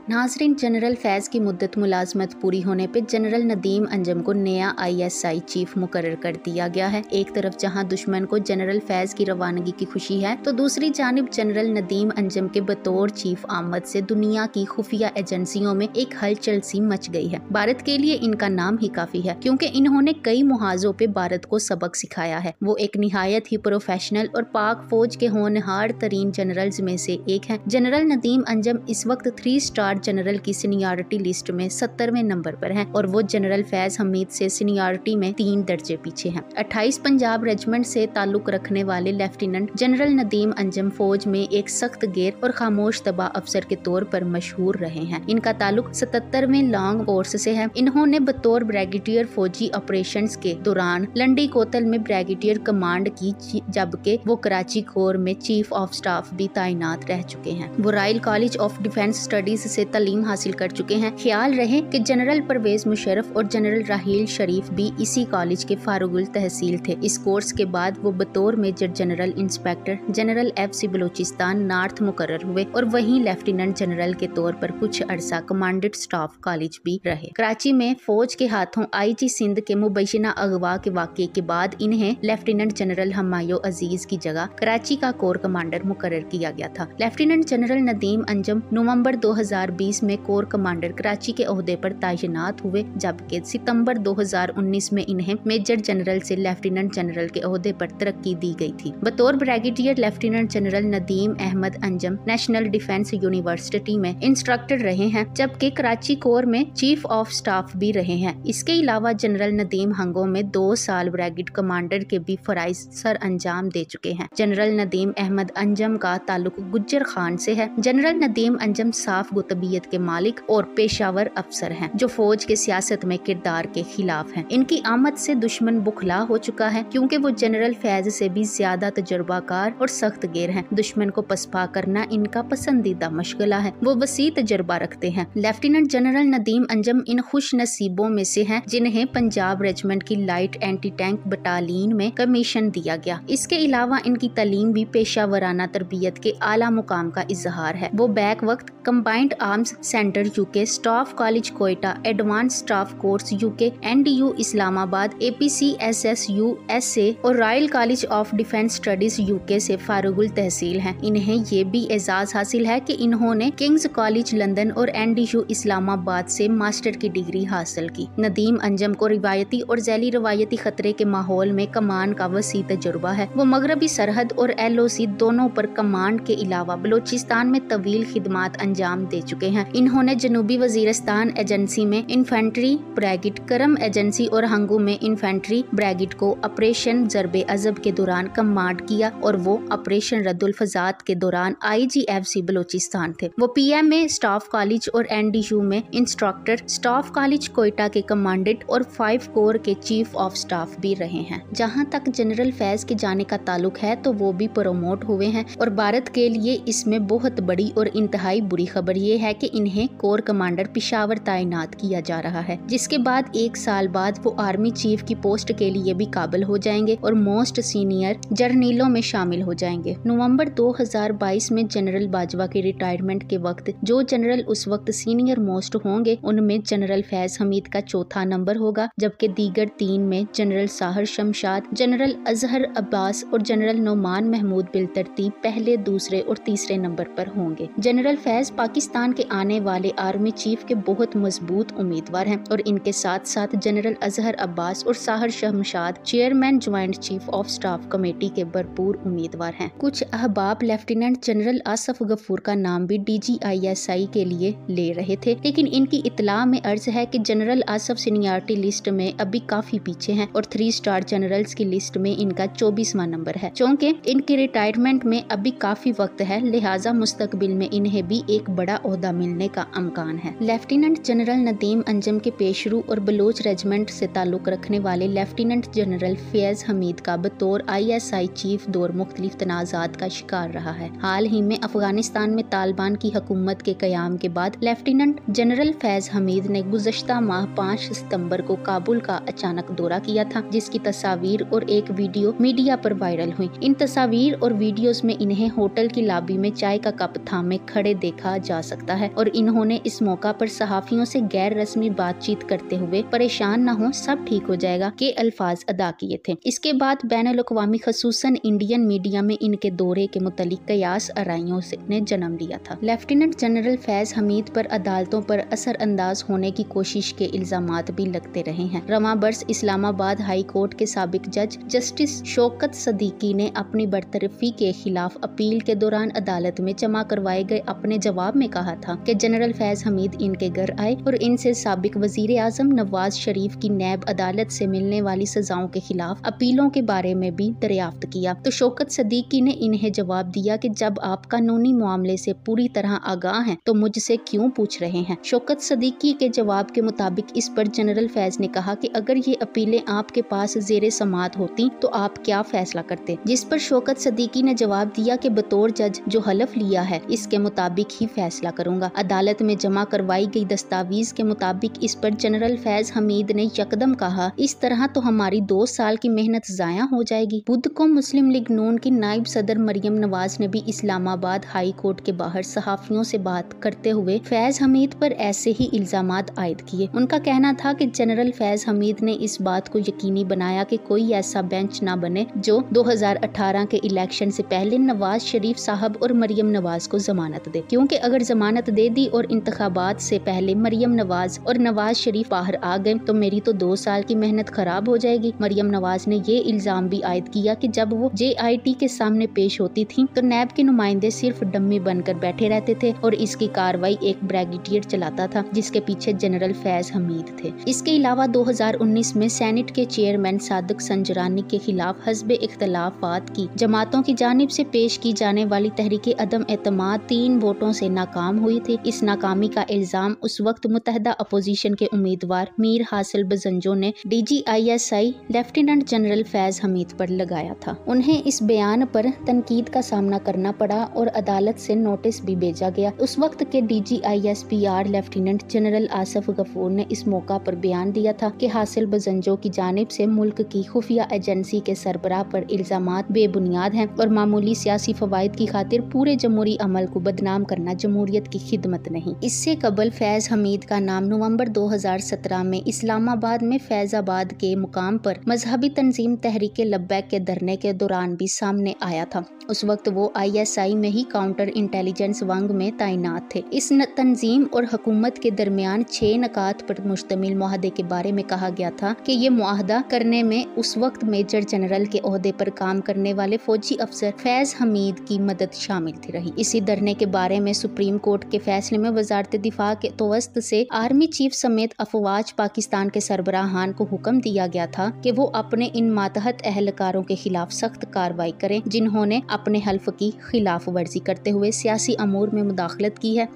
नाजरीन, जनरल फैज़ की मुद्दत मुलाजमत पूरी होने पर जनरल नदीम अंजम को नया ISI चीफ मुकर्रर कर दिया गया है। एक तरफ जहां दुश्मन को जनरल फैज़ की रवानगी की खुशी है, तो दूसरी जानिब जनरल नदीम अंजम के बतौर चीफ आमद से दुनिया की खुफिया एजेंसियों में एक हलचल सी मच गई है। भारत के लिए इनका नाम ही काफी है, क्योंकि इन्होंने कई मुहाजों पे भारत को सबक सिखाया है। वो एक निहायत ही प्रोफेशनल और पाक फौज के होनहार तरीन जनरल्स में से एक है। जनरल नदीम अंजम इस वक्त 3 स्टार जनरल की सीनियरिटी लिस्ट में 70वें नंबर पर हैं और वो जनरल फैज हमीद से सीनियरिटी में 3 दर्जे पीछे हैं। 28 पंजाब रेजिमेंट से ताल्लुक रखने वाले लेफ्टिनेंट जनरल नदीम अंजम फौज में एक सख्त गेर और खामोश तबा अफसर के तौर पर मशहूर रहे हैं। इनका ताल्लुक 77वें लॉन्ग कोर्स से है। इन्होंने बतौर ब्रिगेडियर फौजी ऑपरेशंस के दौरान लंडी कोतल में ब्रिगेडियर कमांड की, जबकि वो कराची कोर में चीफ ऑफ स्टाफ भी तैनात रह चुके हैं। वो royal college of defence studies से तालीम हासिल कर चुके हैं। ख्याल रहे कि जनरल परवेज मुशर्रफ और जनरल राहील शरीफ भी इसी कॉलेज के फारुगुल तहसील थे। इस कोर्स के बाद वो बतौर major general inspector general FC Balochistan north मुकर्रर हुए और वहीं लेफ्टिनेंट जनरल के तौर पर कुछ अरसा कमांडेंट स्टाफ कॉलेज भी रहे। कराची में फौज के हाथों IG सिंध के मुबैना अगवा के वाक़े के बाद इन्हें लेफ्टिनेंट जनरल हमायो अजीज की जगह कराची का कोर कमांडर मुकर्रर किया गया था। लेफ्टिनेंट जनरल नदीम अंजम नवंबर 2020 में कोर कमांडर कराची के ओहदे पर तैनात हुए, जबकि सितंबर 2019 में इन्हें मेजर जनरल से लेफ्टिनेंट जनरल के ओहदे पर तरक्की दी गई थी। बतौर brigadier lieutenant general Nadeem Ahmed Anjum national defence university में इंस्ट्रक्टर रहे हैं, जबकि कराची कोर में चीफ ऑफ स्टाफ भी रहे हैं। इसके अलावा जनरल नदीम हंगो में 2 साल ब्रिगेड कमांडर के भी फराइज सर अंजाम दे चुके हैं। जनरल नदीम अहमद अंजम का ताल्लुक गुज्जर खान से है। जनरल नदीम अंजम साफ गुतबियत के मालिक और पेशावर अफसर हैं, जो फौज के सियासत में किरदार के खिलाफ हैं। इनकी आमद से दुश्मन बुखला हो चुका है, क्योंकि वो जनरल फैज से भी ज्यादा तजुर्बाकार और सख्त गेर हैं। दुश्मन को पसपा करना इनका पसंदीदा मशगला है। वो वसी तजुर्बा रखते हैं। लेफ्टिनेंट जनरल नदीम अंजम इन खुश नसीबों में से हैं जिन्हें पंजाब रेजिमेंट की लाइट एंटी टैंक बटालियन में कमीशन दिया गया। इसके अलावा इनकी तालीम भी पेशावराना तरबियत के आला मुकाम का इजहार है। वो बैक वक्त combined arms centre UK, staff college Quetta, advance staff course UK, NDU Islamabad, APCSS USA और royal college of defence studies UK से फारुगुल तहसील हैं। इन्हें ये भी एजाज हासिल है कि इन्होंने किंग्स कॉलेज लंदन और NDU इस्लामाबाद से मास्टर की डिग्री हासिल की। नदीम अंजम को रिवायती और ज़ैली रवायती खतरे के माहौल में कमान का वसी तजुर्बा है। वो मगरबी सरहद और LOC दोनों पर कमांड के अलावा बलूचिस्तान में तवील खिदमात अंजाम दे चुके हैं। इन्होंने जनूबी वजीरिस्तान एजेंसी में इन्फेंट्री ब्रिगेड, करम एजेंसी और हंगू में इन्फेंट्री ब्रिगेड को ऑपरेशन ज़रबे अज़ब के दौरान कमांड किया और वो ऑपरेशन रद्दुल फजात के दौरान IGFC बलूचिस्तान थे। वो PM में स्टाफ कॉलेज और NDU में इंस्ट्रक्टर, स्टाफ कॉलेज कोयटा के कमांडेंट और 5 कोर के चीफ ऑफ स्टाफ भी रहे हैं। जहां तक जनरल फैज के जाने का ताल्लुक है, तो वो भी प्रमोट हुए हैं और भारत के लिए इसमें बहुत बड़ी और इंतहाई बुरी खबर ये है कि इन्हें कोर कमांडर पेशावर तैनात किया जा रहा है, जिसके बाद 1 साल बाद वो आर्मी चीफ की पोस्ट के लिए भी काबिल हो जाएंगे और मोस्ट सीनियर जर्नलों में शामिल हो जाएंगे। नवंबर 2022 में जनरल बाजवा के रिटायरमेंट के वक्त जो जनरल उस वक्त सीनियर मोस्ट होंगे, उनमें जनरल फैज हमीद का 4था नंबर होगा, जबकि दीगर 3 में जनरल साहर शमशाद, जनरल अजहर अब्बास और जनरल नोमान महमूद बिलतरतीब पहले, दूसरे और तीसरे नंबर पर होंगे। जनरल फैज पाकिस्तान के आने वाले आर्मी चीफ के बहुत मजबूत उम्मीदवार हैं और इनके साथ साथ जनरल अजहर अब्बास और Sahar Shamshad chairman joint chief of staff committee के भरपूर उम्मीदवार हैं। कुछ अहबाब लेफ्टिनेंट जनरल आसफ गफूर का नाम भी DGISI के लिए ले रहे थे, लेकिन इनकी इतला में अर्ज है कि जनरल आसफ सीनियरिटी लिस्ट में अभी काफी पीछे हैं और 3 स्टार जनरल्स की लिस्ट में इनका 24वां नंबर है। चूँकि इनकी रिटायरमेंट में अभी काफी वक्त है, लिहाजा मुस्तकबिल में इन्हें भी एक बड़ा ओहदा मिलने का अमकान है। लेफ्टिनेंट जनरल नदीम अंजम के पेशरू और बलोच रेजिमेंट से ताल्लुक रखने वाले लेफ्टिनेंट जनरल फैज हमीद का बतौर ISI चीफ दौर मुख्तलिफ तनाज़ात का शिकार रहा है। हाल ही में अफगानिस्तान में तालिबान की हुकूमत के कयाम के बाद लेफ्टिनेंट जनरल फैज हमीद ने गुज़श्ता माह 5 सितंबर को काबुल का अचानक दौरा किया था, जिसकी तस्वीर और एक वीडियो मीडिया पर वायरल हुई। इन तस्वीर और वीडियोस में इन्हें होटल की लॉबी में चाय का कप थामे खड़े देखा जा सकता है और इन्होंने इस मौका पर सहाफियों से गैर रस्मी बातचीत करते हुए परेशान न हो, सब ठीक हो जाएगा के अल्फाज अदा किए थे। इसके बाद बैनुल-अक़वामी ख़ुसूसन इंडियन मीडिया में इनके दौरे के मुतालिक कयास आराइयों ने जन्म लिया था। लेफ्टिनेंट जनरल फैज हमीद पर अदालतों पर असर अंदाज होने की कोशिश के इल्जामात भी लगते रहे हैं। रवां बरस इस्लामाबाद हाई कोर्ट के साबिक जज जस्टिस शौकत सदीकी ने अपनी बरतरफी के खिलाफ अपील के दौरान अदालत में जमा करवाए गए अपने जवाब में कहा था कि जनरल फैज हमीद इनके घर आए और इनसे साबिक वजीर आजम नवाज शरीफ की नैब अदालत से मिलने वाली सजाओं के खिलाफ अपीलों के बारे में भी दरियाफ्त किया। तो शौकत सदीकी ने इन्हें जवाब दिया कि जब आप कानूनी मामले से पूरी तरह आगाह हैं तो मुझसे क्यों पूछ रहे हैं। शौकत सदीकी के जवाब के मुताबिक इस पर जनरल फैज ने कहा कि अगर ये अपीलें आपके पास जेरे समात होती तो आप क्या फैसला करते, जिस पर शौकत सदीकी ने जवाब दिया कि बतौर जज जो हलफ लिया है इसके मुताबिक ही फैसला करूंगा। अदालत में जमा करवाई गई दस्तावेज के मुताबिक इस पर जनरल फैज हमीद ने यकदम कहा, इस तरह तो हमारी 2 साल की मेहनत जाया हो जाएगी। बुध को मुस्लिम लीग नून की नायब सदर मरियम नवाज ने भी इस्लामाबाद हाई कोर्ट के बाहर सहाफियों से बात करते हुए फैज हमीद पर ऐसे ही इल्जामात आयद किए। उनका कहना था कि जनरल फैज हमीद ने इस बात को यकीनी बनाया कि कोई ऐसा बेंच ना बने जो 2018 के इलेक्शन से पहले नवाज शरीफ साहब और मरियम नवाज को जमानत दे, क्योंकि अगर जमानत दे दी और इंतखाबात से पहले मरियम नवाज और नवाज शरीफ बाहर आ गए तो मेरी तो 2 साल की मेहनत खराब हो जाएगी। मरियम नवाज ने ये इल्जाम भी आयद किया कि जब वो JIT के सामने पेश होती थी तो नैब के नुमाइंदे सिर्फ डम्मी बनकर बैठे रहते थे और इसकी कार्रवाई एक ब्रिगेडियर चलाता था जिसके पीछे जनरल फैज हमीद थे। इसके अलावा 2019 में सेनेट के चेयरमैन सादिक संजरानी के खिलाफ हस्बे इख्तलाफात की जमातों की जानिब से पेश की जाने वाली तहरीके अदम एतमाद 3 वोटों से नाकाम हुई थी। इस नाकामी का इल्जाम उस वक्त मुतहदा अपोजिशन के उम्मीदवार मीर हासिल बजंजो ने DGISI lieutenant general Faiz Hamid पर लगाया था। उन्हें इस बयान पर तनकीद का सामना करना पड़ा और अदालत से नोटिस भी भेजा गया। उस वक्त के DGISPR lieutenant general Asif Ghafoor ने इस मौका पर बयान दिया था कि हासिल बजंजो की जानिब से मुल्क की खुफिया एजेंसी के सरबराह पर इल्जामात बेबुनियाद हैं और मामूली सियासी फवाइद की खातिर पूरे जमहूरी अमल को बदनाम करना जमहूरियत की खिदमत नहीं। इससे कबल फैज हमीद का नाम नवंबर 2017 में इस्लामाबाद में फैजाबाद के मुकाम पर मजहबी तंजीम तहरीके लब्बैक के धरने के दौरान भी सामने आया था। उस वक्त वो ISI में ही काउंटर इंटेलिजेंस वंग में तैनात थे। इस तंजीम और हुकूमत के दरमियान 6 नकात पर मुश्तमिल मुआहदे के बारे में कहा गया था कि ये मुआहदा करने में उस वक्त मेजर जनरल के ओहदे पर काम करने वाले फौजी अफसर फैज हमीद की मदद शामिल थी रही। इसी धरने के बारे में सुप्रीम कोर्ट के फैसले में वजारत दिफा के तवस्त से आर्मी चीफ समेत अफवाज पाकिस्तान के सरबराहान को हुक्म दिया गया था कि वो अपने इन मातहत अहलकारों के खिलाफ सख्त कार्रवाई करें जिन्होंने अपने हल्फ की खिलाफ वर्जी करते हुए सियासी अमूर में मुदाखलत की है।